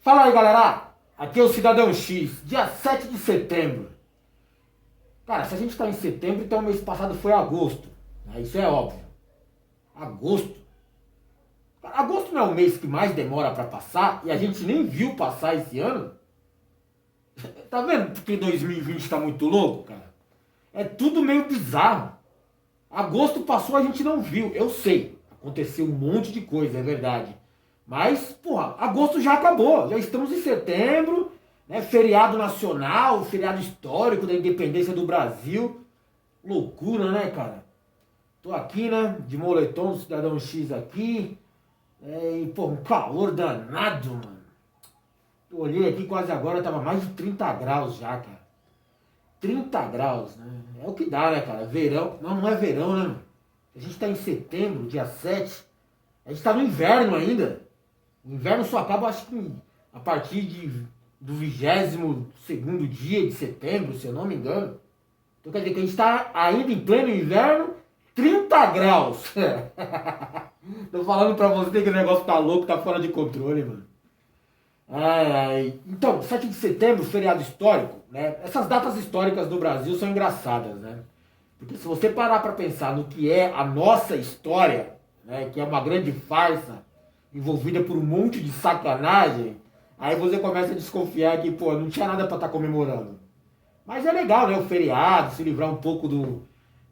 Fala aí, galera! Aqui é o Cidadão X, dia 7 de setembro. Cara, se a gente tá em setembro, então o mês passado foi agosto. Né? Isso é óbvio. Agosto. Cara, agosto não é o mês que mais demora pra passar e a gente nem viu passar esse ano. Tá vendo porque 2020 tá muito louco, cara? É tudo meio bizarro. Agosto passou, a gente não viu. Eu sei, aconteceu um monte de coisa, é verdade. Mas, porra, agosto já acabou. Já estamos em setembro, né? Feriado nacional, feriado histórico da independência do Brasil. Loucura, né, cara? Tô aqui, né? De moletom, Cidadão X aqui. E, pô, um calor danado, mano. Eu olhei aqui quase agora, tava mais de 30 graus já, cara. 30 graus, né? É o que dá, né, cara? Verão. Não, não é verão, né, mano? A gente tá em setembro, dia 7. A gente tá no inverno ainda. O inverno só acaba, acho que a partir do 22º dia de setembro, se eu não me engano. Então quer dizer que a gente está ainda em pleno inverno, 30 graus. Tô falando pra você que o negócio tá louco, tá fora de controle, mano. Então, 7 de setembro, feriado histórico, né? Essas datas históricas do Brasil são engraçadas, né? Porque se você parar pra pensar no que é a nossa história, né, que é uma grande farsa, envolvida por um monte de sacanagem, aí você começa a desconfiar que, pô, não tinha nada pra estar comemorando. Mas é legal, né, o feriado, se livrar um pouco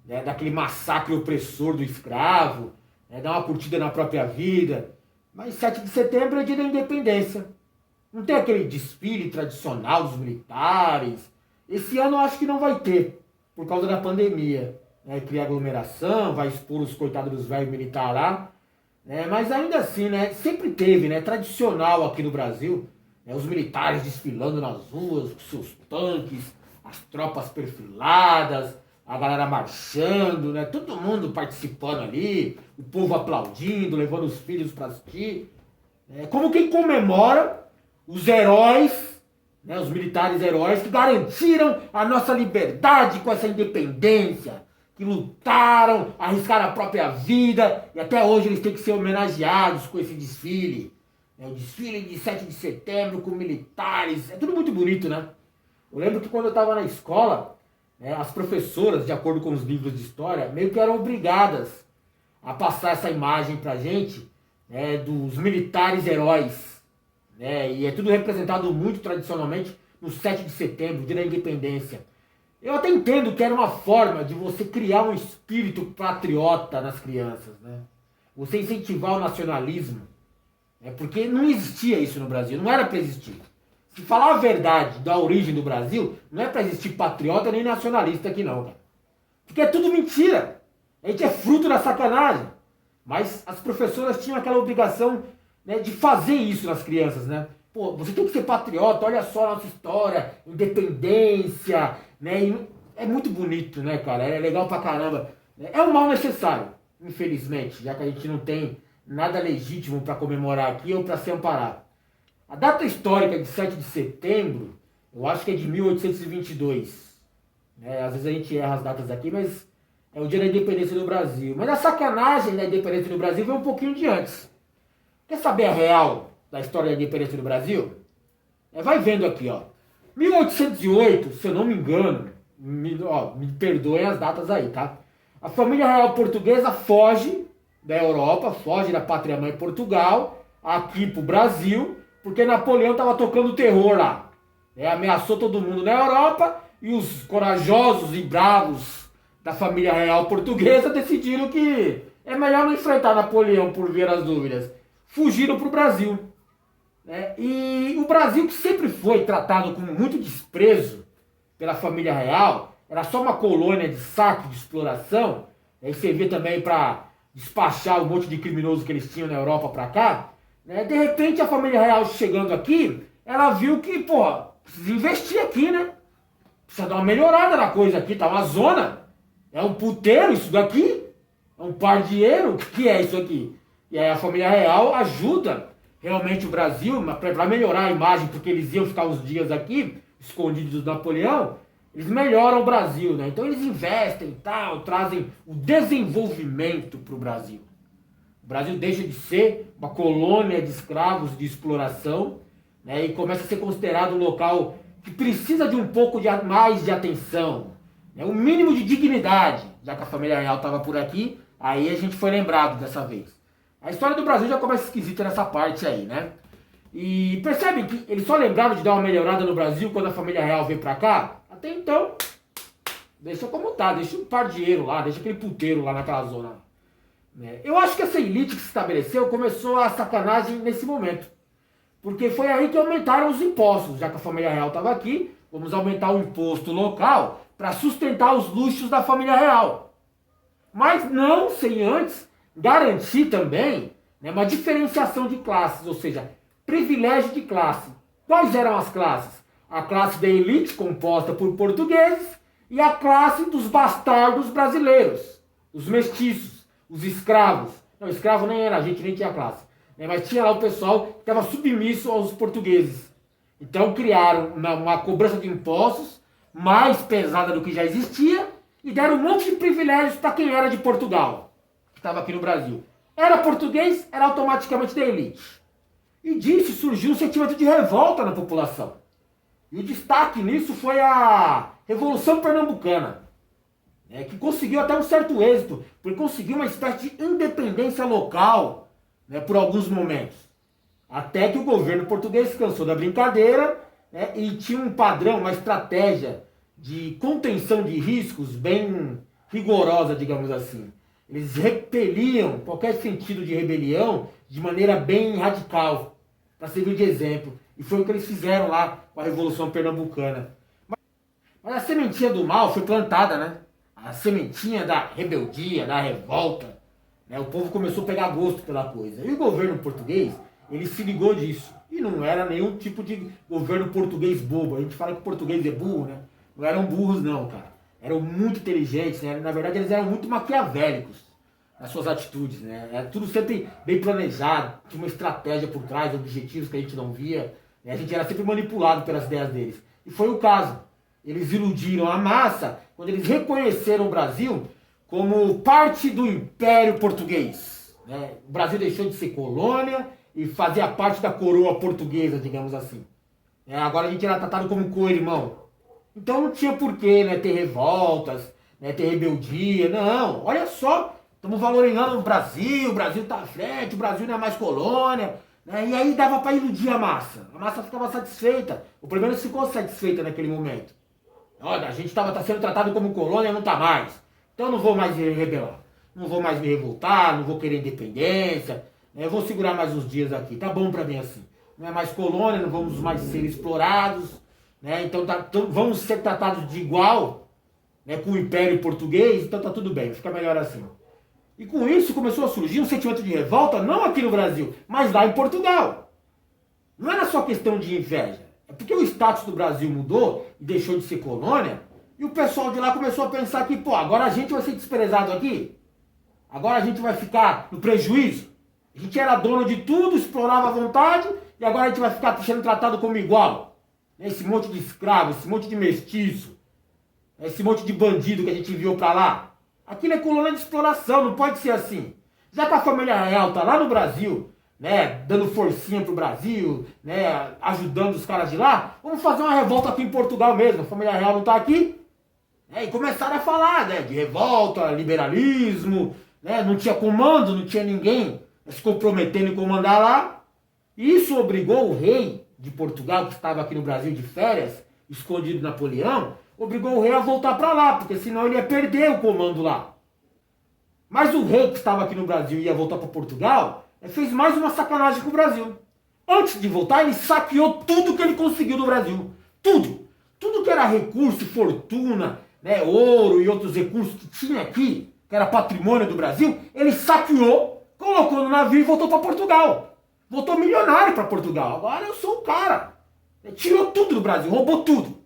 daquele massacre opressor do escravo, né, dar uma curtida na própria vida. Mas 7 de setembro é dia da independência. Não tem aquele desfile tradicional dos militares. Esse ano eu acho que não vai ter, por causa da pandemia. Né, cria aglomeração, vai expor os coitados dos velhos militares lá. Mas ainda assim, né, sempre teve, né, tradicional aqui no Brasil, né, os militares desfilando nas ruas, com seus tanques, as tropas perfiladas, a galera marchando, né, todo mundo participando ali, o povo aplaudindo, levando os filhos para assistir. Como quem comemora os heróis, né, os militares heróis que garantiram a nossa liberdade com essa independência, que lutaram, arriscaram a própria vida, e até hoje eles têm que ser homenageados com esse desfile. O desfile de 7 de setembro com militares, é tudo muito bonito, né? Eu lembro que quando eu estava na escola, né, as professoras, de acordo com os livros de história, meio que eram obrigadas a passar essa imagem pra gente, né, dos militares heróis. Né, e é tudo representado muito tradicionalmente no 7 de setembro, dia da independência. Eu até entendo que era uma forma de você criar um espírito patriota nas crianças, né? Você incentivar o nacionalismo, né? Porque não existia isso no Brasil, não era para existir. Se falar a verdade da origem do Brasil, não é para existir patriota nem nacionalista aqui não, cara. Porque é tudo mentira. A gente é fruto da sacanagem. Mas as professoras tinham aquela obrigação, né, de fazer isso nas crianças, né? Pô, você tem que ser patriota, olha só a nossa história, independência, né? E é muito bonito, né, cara? É legal pra caramba. É um mal necessário, infelizmente, já que a gente não tem nada legítimo para comemorar aqui ou para se amparar. A data histórica de 7 de setembro, eu acho que é de 1822. Né? Às vezes a gente erra as datas aqui, mas é o dia da independência do Brasil. Mas a sacanagem da independência do Brasil veio um pouquinho de antes. Quer saber a real da história da independência do Brasil? Vai vendo aqui, ó. 1808, se eu não me engano, me perdoem as datas aí, tá? A família real portuguesa foge da Europa, foge da pátria-mãe Portugal, aqui pro Brasil, porque Napoleão tava tocando terror lá. Ameaçou todo mundo na Europa e os corajosos e bravos da família real portuguesa decidiram que é melhor não enfrentar Napoleão por via das dúvidas. Fugiram pro Brasil. E o Brasil, que sempre foi tratado com muito desprezo pela família real, era só uma colônia de saque, de exploração, e servia também para despachar um monte de criminosos que eles tinham na Europa para cá. De repente a família real chegando aqui, ela viu que, pô, precisa investir aqui, né? Precisa dar uma melhorada na coisa aqui, tá uma zona. É um puteiro isso daqui, é um pardieiro, o que é isso aqui? E aí a família real ajuda realmente o Brasil, para melhorar a imagem, porque eles iam ficar uns dias aqui, escondidos do Napoleão, eles melhoram o Brasil, né? Então eles investem e tal, trazem o desenvolvimento para o Brasil. O Brasil deixa de ser uma colônia de escravos de exploração, né, e começa a ser considerado um local que precisa de um pouco mais de atenção, né, um mínimo de dignidade, já que a família real estava por aqui, aí a gente foi lembrado dessa vez. A história do Brasil já começa esquisita nessa parte aí, né? E percebem que eles só lembraram de dar uma melhorada no Brasil quando a família real veio pra cá? Até então, deixa como tá, deixa um pardieiro lá, deixa aquele puteiro lá naquela zona. Né? Eu acho que essa elite que se estabeleceu começou a sacanagem nesse momento. Porque foi aí que aumentaram os impostos, já que a família real estava aqui, vamos aumentar o imposto local para sustentar os luxos da família real. Mas não sem antes garantir também, né, uma diferenciação de classes, ou seja, privilégio de classe. Quais eram as classes? A classe da elite, composta por portugueses, e a classe dos bastardos brasileiros, os mestiços, os escravos. Não, escravo nem era, a gente nem tinha classe. Né, mas tinha lá o pessoal que estava submisso aos portugueses. Então criaram uma cobrança de impostos mais pesada do que já existia e deram um monte de privilégios para quem era de Portugal, que estava aqui no Brasil. Era português, era automaticamente da elite. E disso surgiu um sentimento de revolta na população. E o destaque nisso foi a Revolução Pernambucana, né, que conseguiu até um certo êxito, porque conseguiu uma espécie de independência local, né, por alguns momentos. Até que o governo português se cansou da brincadeira, né, e tinha um padrão, uma estratégia de contenção de riscos bem rigorosa, digamos assim. Eles repeliam qualquer sentido de rebelião de maneira bem radical, para servir de exemplo. E foi o que eles fizeram lá com a Revolução Pernambucana. Mas a sementinha do mal foi plantada, né? A sementinha da rebeldia, da revolta. Né? O povo começou a pegar gosto pela coisa. E o governo português, ele se ligou disso. E não era nenhum tipo de governo português bobo. A gente fala que o português é burro, né? Não eram burros não, cara. Eram muito inteligentes, né? Na verdade eles eram muito maquiavélicos nas suas atitudes, né? Era tudo sempre bem planejado, tinha uma estratégia por trás, objetivos que a gente não via. Né? A gente era sempre manipulado pelas ideias deles. E foi o caso. Eles iludiram a massa quando eles reconheceram o Brasil como parte do Império Português. Né? O Brasil deixou de ser colônia e fazia parte da coroa portuguesa, digamos assim. Agora a gente era tratado como co-irmão. Então não tinha porquê, né, ter revoltas, né, ter rebeldia. Não, olha só, estamos valorizando o Brasil está à frente, o Brasil não é mais colônia. Né, e aí dava para iludir a massa ficava satisfeita. O primeiro ficou satisfeita naquele momento. Olha, a gente tá sendo tratado como colônia, não está mais. Então eu não vou mais me rebelar, não vou mais me revoltar, não vou querer independência. Né, eu vou segurar mais uns dias aqui, tá bom para mim assim. Não é mais colônia, não vamos mais ser explorados. Né? Então vamos ser tratados de igual, né, com o Império Português, então tá tudo bem, fica melhor assim. E com isso começou a surgir um sentimento de revolta, não aqui no Brasil, mas lá em Portugal. Não era só questão de inveja, é porque o status do Brasil mudou e deixou de ser colônia, e o pessoal de lá começou a pensar que, pô, agora a gente vai ser desprezado aqui? Agora a gente vai ficar no prejuízo? A gente era dono de tudo, explorava à vontade, e agora a gente vai ficar sendo tratado como igual? Esse monte de escravo, esse monte de mestiço, esse monte de bandido que a gente enviou pra lá. Aquilo é colônia de exploração, não pode ser assim. Já que a família real tá lá no Brasil, né, dando forcinha pro Brasil, né, ajudando os caras de lá, vamos fazer uma revolta aqui em Portugal mesmo. A família real não tá aqui. E começaram a falar, né, de revolta, liberalismo, né, não tinha comando, não tinha ninguém se comprometendo em comandar lá. Isso obrigou o rei de Portugal, que estava aqui no Brasil de férias, escondido Napoleão, obrigou o rei a voltar para lá, porque senão ele ia perder o comando lá. Mas o rei que estava aqui no Brasil e ia voltar para Portugal, fez mais uma sacanagem com o Brasil. Antes de voltar, ele saqueou tudo que ele conseguiu do Brasil. Tudo. Tudo que era recurso, fortuna, né, ouro e outros recursos que tinha aqui, que era patrimônio do Brasil, ele saqueou, colocou no navio e voltou para Portugal. Voltou milionário para Portugal. Agora eu sou o cara. Ele tirou tudo do Brasil, roubou tudo.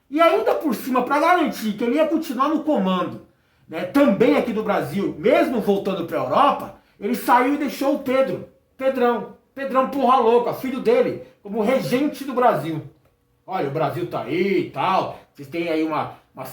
E ainda por cima, para garantir que ele ia continuar no comando, né, também aqui do Brasil, mesmo voltando para a Europa, ele saiu e deixou o Pedrão porra louca, filho dele, como regente do Brasil. Olha, o Brasil tá aí e tal, vocês têm aí um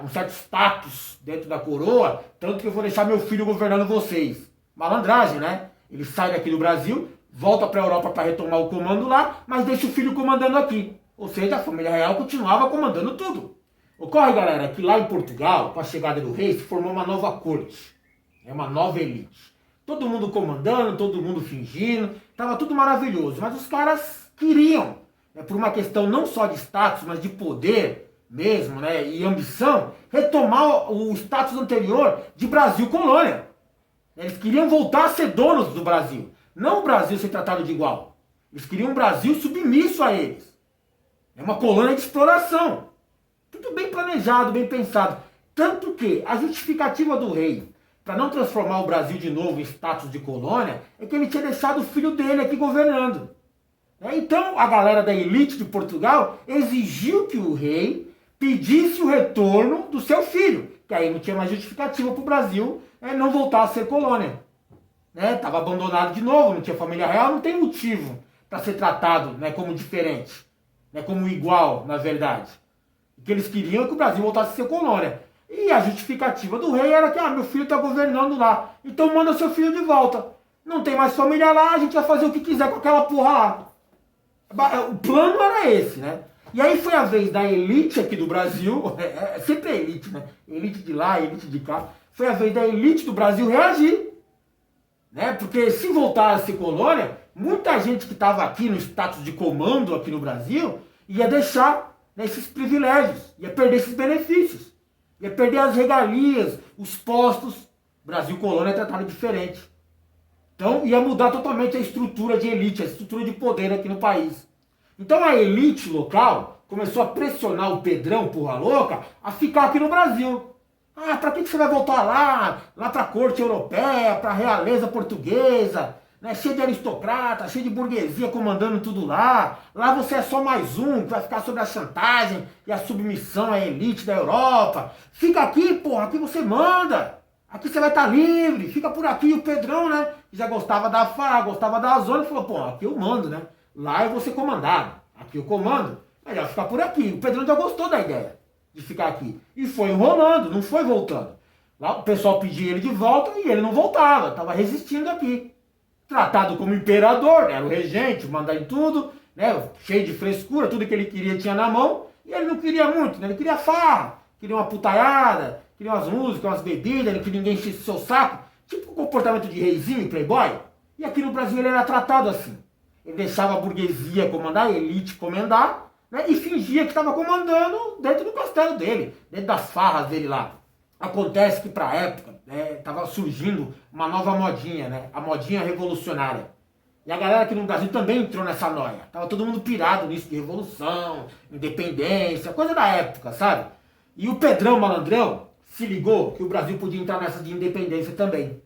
certo status dentro da coroa, tanto que eu vou deixar meu filho governando vocês. Malandragem, né? Ele sai daqui do Brasil, volta para a Europa para retomar o comando lá, mas deixa o filho comandando aqui. Ou seja, a família real continuava comandando tudo. Ocorre, galera, que lá em Portugal, com a chegada do rei, se formou uma nova corte, uma nova elite. Todo mundo comandando, todo mundo fingindo, estava tudo maravilhoso. Mas os caras queriam, por uma questão não só de status, mas de poder mesmo, e ambição, retomar o status anterior de Brasil colônia. Eles queriam voltar a ser donos do Brasil. Não o Brasil ser tratado de igual. Eles queriam um Brasil submisso a eles. É uma colônia de exploração. Tudo bem planejado, bem pensado. Tanto que a justificativa do rei para não transformar o Brasil de novo em status de colônia é que ele tinha deixado o filho dele aqui governando. Então a galera da elite de Portugal exigiu que o rei pedisse o retorno do seu filho. Que aí não tinha mais justificativa para o Brasil não voltar a ser colônia. Estava abandonado de novo, não tinha família real, não tem motivo para ser tratado como diferente, como igual, na verdade. O que eles queriam é que o Brasil voltasse a ser colônia. E a justificativa do rei era que, meu filho está governando lá, então manda seu filho de volta. Não tem mais família lá, a gente vai fazer o que quiser com aquela porra lá. O plano era esse, E aí foi a vez da elite aqui do Brasil, sempre a elite, Elite de lá, elite de cá. Foi a vez da elite do Brasil reagir. Porque se voltar a ser colônia, muita gente que estava aqui no status de comando aqui no Brasil ia deixar esses privilégios, ia perder esses benefícios, ia perder as regalias, os postos. Brasil colônia é tratado diferente. Então ia mudar totalmente a estrutura de elite, a estrutura de poder aqui no país. Então a elite local começou a pressionar o Pedrão, porra louca, a ficar aqui no Brasil. Pra que você vai voltar lá pra corte europeia, pra realeza portuguesa, cheio de aristocrata, cheio de burguesia comandando tudo lá. Lá você é só mais um que vai ficar sob a chantagem e a submissão à elite da Europa. Fica aqui, porra, aqui você manda. Aqui você vai estar livre, fica por aqui. O Pedrão, que já gostava da farra, gostava da zona, falou, pô, aqui eu mando, Lá eu vou ser comandado, aqui eu comando, melhor ficar por aqui. O Pedrão já gostou da ideia de ficar aqui. E foi enrolando, não foi voltando. Lá o pessoal pedia ele de volta e ele não voltava, estava resistindo aqui. Tratado como imperador, era o regente, manda em tudo, cheio de frescura, tudo que ele queria tinha na mão, e ele não queria muito, ele queria farra, queria uma putaiada, queria umas músicas, umas bebidas, ele queria ninguém enchesse seu saco, tipo o comportamento de reizinho e playboy. E aqui no Brasil ele era tratado assim. Ele deixava a burguesia comandar, a elite comandar, e fingia que estava comandando dentro do castelo dele, dentro das farras dele lá. Acontece que para a época estava surgindo uma nova modinha, a modinha revolucionária. E a galera aqui no Brasil também entrou nessa noia. Tava todo mundo pirado nisso de revolução, independência, coisa da época, sabe? E o Pedrão Malandrão se ligou que o Brasil podia entrar nessa de independência também.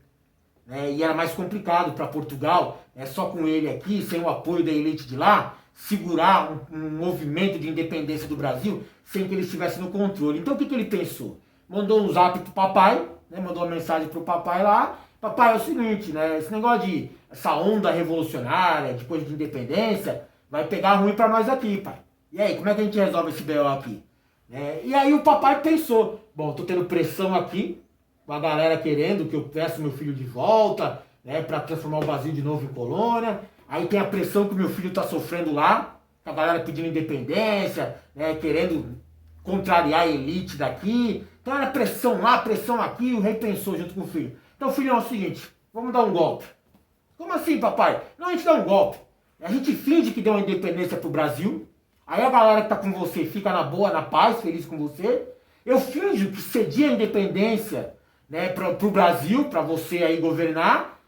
E era mais complicado para Portugal, só com ele aqui, sem o apoio da elite de lá, segurar um movimento de independência do Brasil sem que ele estivesse no controle. Então o que ele pensou? Mandou um zap pro papai, mandou uma mensagem pro papai lá. Papai, é o seguinte, esse negócio de essa onda revolucionária, de coisa de independência, vai pegar ruim para nós aqui, pai. E aí, como é que a gente resolve esse BO aqui? E aí o papai pensou, bom, tô tendo pressão aqui, com a galera querendo que eu peça meu filho de volta, para transformar o Brasil de novo em colônia. Aí tem a pressão que o meu filho está sofrendo lá, a galera pedindo independência, querendo contrariar a elite daqui. Então era pressão lá, pressão aqui, o rei pensou junto com o filho. Então, filhão, é o seguinte, vamos dar um golpe. Como assim, papai? Não, a gente dá um golpe. A gente finge que deu uma independência pro Brasil, aí a galera que tá com você fica na boa, na paz, feliz com você. Eu finjo que cedi a independência pro Brasil, para você aí governar,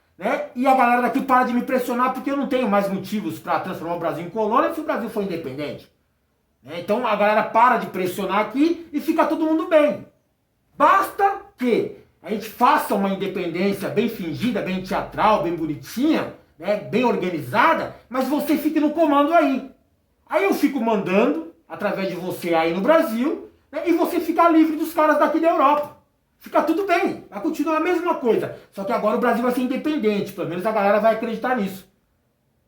e a galera daqui para de me pressionar porque eu não tenho mais motivos para transformar o Brasil em colônia se o Brasil for independente. Então a galera para de pressionar aqui e fica todo mundo bem. Basta que a gente faça uma independência bem fingida, bem teatral, bem bonitinha, bem organizada, mas você fique no comando aí. Aí eu fico mandando, através de você aí no Brasil, e você fica livre dos caras daqui da Europa. Fica tudo bem, vai continuar a mesma coisa. Só que agora o Brasil vai ser independente, pelo menos a galera vai acreditar nisso.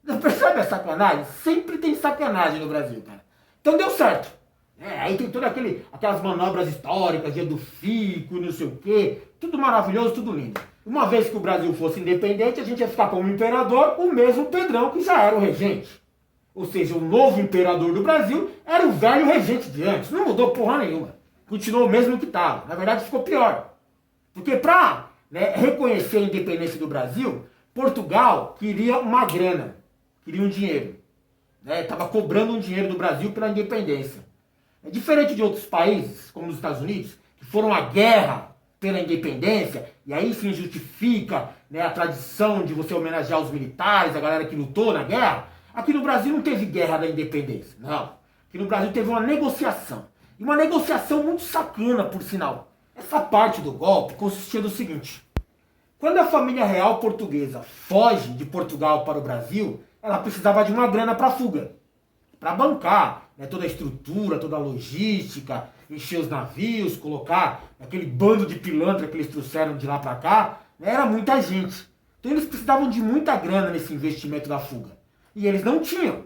Não percebe a sacanagem? Sempre tem sacanagem no Brasil, cara. Então deu certo. Aí tem todas aquelas manobras históricas, dia do fico, não sei o quê. tudo maravilhoso, tudo lindo. Uma vez que o Brasil fosse independente, a gente ia ficar como imperador o mesmo Pedrão que já era o regente. Ou seja, o novo imperador do Brasil era o velho regente de antes. Não mudou porra nenhuma. Continuou o mesmo que estava. Na verdade, ficou pior. Porque para reconhecer a independência do Brasil, Portugal queria uma grana, queria um dinheiro. Estava cobrando um dinheiro do Brasil pela independência. É diferente de outros países, como os Estados Unidos, que foram à guerra pela independência, e aí sim justifica a tradição de você homenagear os militares, a galera que lutou na guerra. Aqui no Brasil não teve guerra da independência, não. Aqui no Brasil teve uma negociação. E uma negociação muito sacana, por sinal. Essa parte do golpe consistia do seguinte: quando a família real portuguesa foge de Portugal para o Brasil, ela precisava de uma grana para fuga, para bancar toda a estrutura, toda a logística, encher os navios, colocar aquele bando de pilantra que eles trouxeram de lá para cá. Era muita gente. Então eles precisavam de muita grana nesse investimento da fuga. E eles não tinham.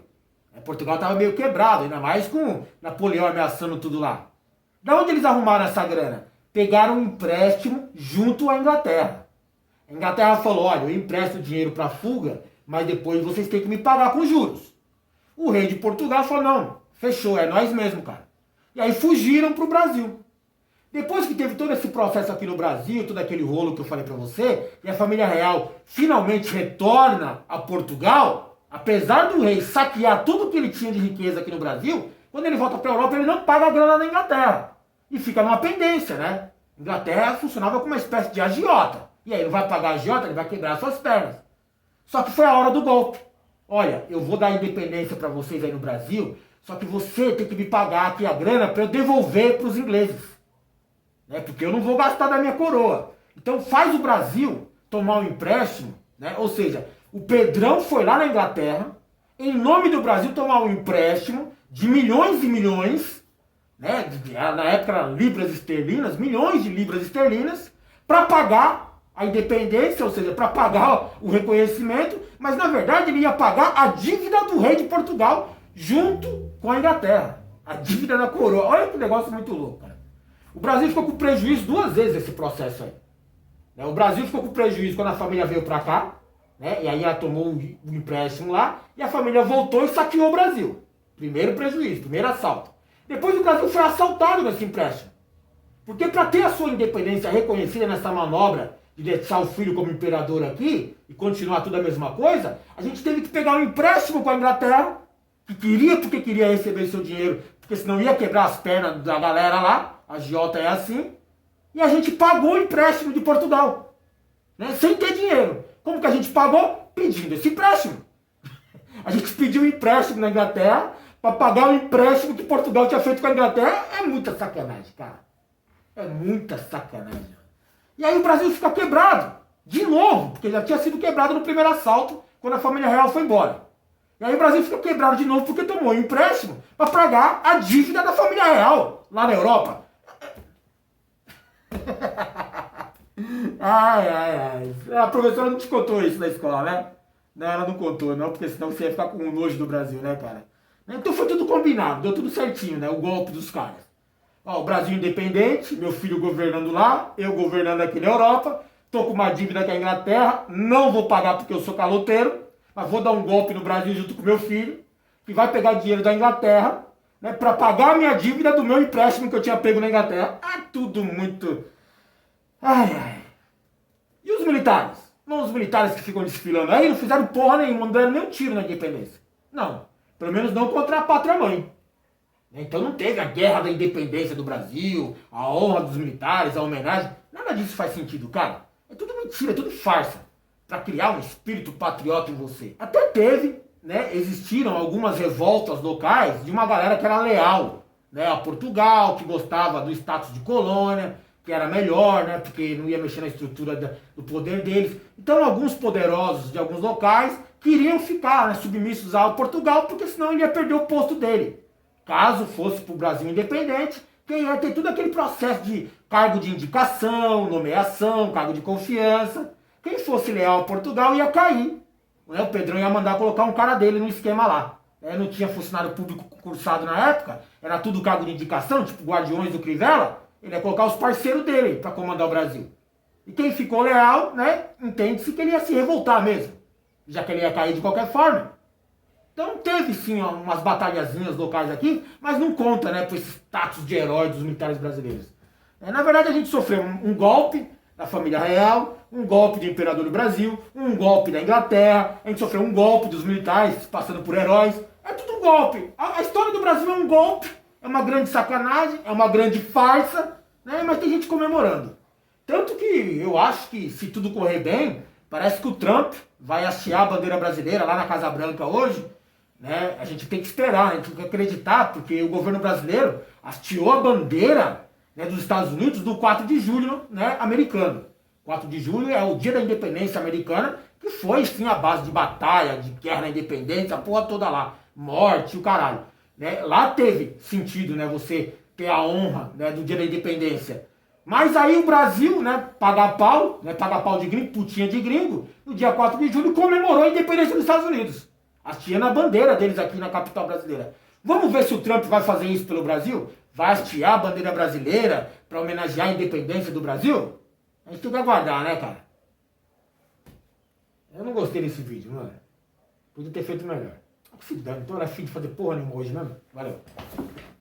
Portugal estava meio quebrado, ainda mais com Napoleão ameaçando tudo lá. Da onde eles arrumaram essa grana? Pegaram um empréstimo junto à Inglaterra. A Inglaterra falou: olha, eu empresto dinheiro para fuga, mas depois vocês têm que me pagar com juros. O rei de Portugal falou: não, fechou, é nós mesmo, cara. E aí fugiram para o Brasil. Depois que teve todo esse processo aqui no Brasil, todo aquele rolo que eu falei para você, e a família real finalmente retorna a Portugal, apesar do rei saquear tudo que ele tinha de riqueza aqui no Brasil, quando ele volta para a Europa ele não paga a grana na Inglaterra. E fica numa pendência, né? A Inglaterra funcionava como uma espécie de agiota. E aí não vai pagar a agiota, ele vai quebrar suas pernas. Só que foi a hora do golpe. Olha, eu vou dar a independência para vocês aí no Brasil, só que você tem que me pagar aqui a grana para eu devolver para os ingleses. Porque eu não vou gastar da minha coroa. Então faz o Brasil tomar um empréstimo, ou seja, o Pedrão foi lá na Inglaterra, em nome do Brasil, tomar um empréstimo de milhões e milhões, na época eram libras esterlinas, milhões de libras esterlinas, para pagar a independência, ou seja, para pagar o reconhecimento, mas na verdade ele ia pagar a dívida do rei de Portugal junto com a Inglaterra. A dívida da coroa. Olha que negócio muito louco, cara. O Brasil ficou com prejuízo 2 vezes nesse processo aí. O Brasil ficou com prejuízo quando a família veio para cá, e aí ela tomou um empréstimo lá, e a família voltou e saqueou o Brasil. Primeiro prejuízo, primeiro assalto. Depois o Brasil foi assaltado nesse empréstimo. Porque para ter a sua independência reconhecida nessa manobra de deixar o filho como imperador aqui, e continuar tudo a mesma coisa, a gente teve que pegar um empréstimo com a Inglaterra, que queria porque queria receber seu dinheiro, porque senão ia quebrar as pernas da galera lá, a agiota é assim, e a gente pagou o empréstimo de Portugal, sem ter dinheiro. Como que a gente pagou? Pedindo esse empréstimo. A gente pediu um empréstimo na Inglaterra para pagar o empréstimo que Portugal tinha feito com a Inglaterra. É muita sacanagem, cara. É muita sacanagem. E aí o Brasil fica quebrado, de novo, porque já tinha sido quebrado no primeiro assalto, quando a família real foi embora. E aí o Brasil fica quebrado de novo porque tomou um empréstimo para pagar a dívida da família real, lá na Europa. Ai. A professora não te contou isso na escola, né? Não, ela não contou, não, porque senão você ia ficar com nojo do Brasil, né, cara? Então foi tudo combinado, deu tudo certinho, né? O golpe dos caras. O Brasil independente, meu filho governando lá, eu governando aqui na Europa, tô com uma dívida com a Inglaterra, não vou pagar porque eu sou caloteiro, mas vou dar um golpe no Brasil junto com meu filho, que vai pegar dinheiro da Inglaterra, para pagar a minha dívida do meu empréstimo que eu tinha pego na Inglaterra. Tudo muito... Ai. E os militares? Não, os militares que ficam desfilando aí não fizeram porra nenhuma, não deram nem um tiro na independência. Não, pelo menos não contra a pátria-mãe. Então não teve a guerra da independência do Brasil, a honra dos militares, a homenagem. Nada disso faz sentido, cara. É tudo mentira, é tudo farsa. Para criar um espírito patriota em você. Até teve, existiram algumas revoltas locais de uma galera que era leal, a Portugal, que gostava do status de colônia, que era melhor, porque não ia mexer na estrutura do poder deles. Então alguns poderosos de alguns locais queriam ficar submissos ao Portugal, porque senão ele ia perder o posto dele. Caso fosse para o Brasil independente, que ia ter todo aquele processo de cargo de indicação, nomeação, cargo de confiança. Quem fosse leal a Portugal ia cair. O Pedrão ia mandar colocar um cara dele no esquema lá. Não tinha funcionário público concursado na época, era tudo cargo de indicação, tipo Guardiões do Crivella. Ele ia colocar os parceiros dele para comandar o Brasil. E quem ficou leal, né, entende-se que ele ia se revoltar mesmo, já que ele ia cair de qualquer forma. Então teve sim umas batalhazinhas locais aqui, mas não conta, né, por esse status de herói dos militares brasileiros. Na verdade a gente sofreu um golpe da família real, um golpe do imperador do Brasil, um golpe da Inglaterra, a gente sofreu um golpe dos militares passando por heróis. É tudo um golpe. A história do Brasil é um golpe, é uma grande sacanagem, é uma grande farsa, né, mas tem gente comemorando. Tanto que eu acho que se tudo correr bem, parece que o Trump vai hastear a bandeira brasileira lá na Casa Branca hoje. Né? A gente tem que esperar, a gente tem que acreditar, porque o governo brasileiro hasteou a bandeira, né, dos Estados Unidos do 4 de julho, né, americano. 4 de julho é o dia da independência americana, que foi sim a base de batalha, de guerra na independência, a porra toda lá, morte, o caralho. Né? Lá teve sentido, né, você ter a honra, né, do dia da independência. Mas aí o Brasil, né, paga pau de gringo, putinha de gringo, no dia 4 de julho comemorou a independência dos Estados Unidos. Hasteando a bandeira deles aqui na capital brasileira. Vamos ver se o Trump vai fazer isso pelo Brasil? Vai hastear a bandeira brasileira para homenagear a independência do Brasil? A gente tem que aguardar, né, cara? Eu não gostei desse vídeo, mano. Podia ter feito melhor. Se dane, então era fim de fazer porra nenhuma hoje mesmo. Valeu.